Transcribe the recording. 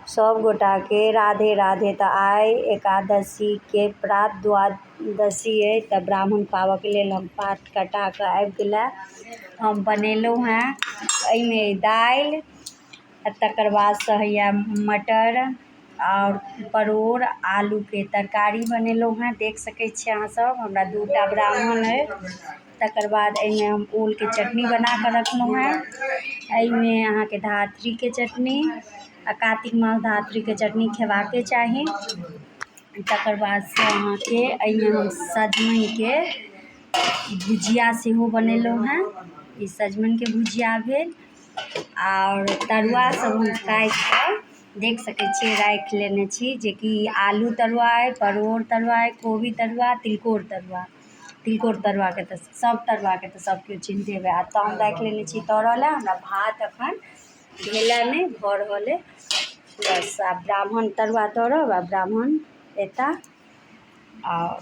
सब गोटा के राधे राधे। तो आइ एकादशी के प्रात द्वादशी है तो ब्राह्मण पाबऽ के लेल हम पाठ कटा के आबि गेला। हम बनेलहुँ हैं एहिमे दालि, तकर बाद से हैया मटर और परोड़ आलू के तरकारी बनेलहुँ हैं। देख सकै छियै अहाँ सब, हमरा 2टा ब्राह्मण है। तकर बाद एहिमे हम ओल के चटनी बना के रखलहुँ हैं। एहिमे अहाँ के धात्री के चटनी आ कार्तिक मास धात्री के चटनी खेबाके चाही। तकर बाद से अहाँ के एहिमे हम सजमनि के भुजिया सेहो बनेलहुँ हैं। ई सजमनि के भुजिया भेल और तरुआ सब हम काटि के देख सकै छियै राखि लेने छी, जे कि आलू तरुआ है, परोड़ तरुआ है, कोबी तरुआ, तिलकोर तरुआ। तिलकोर तरुआ के तो सब तरुआ के तो सब केओ चिन्हते हेबै। आ तो हम राखि लेने छी तरऽ ला। हमरा भात अखन भेला नहीं, भऽ रहल है बस। आ ब्राह्मण तरुआ तरब आ ब्राह्मण एता और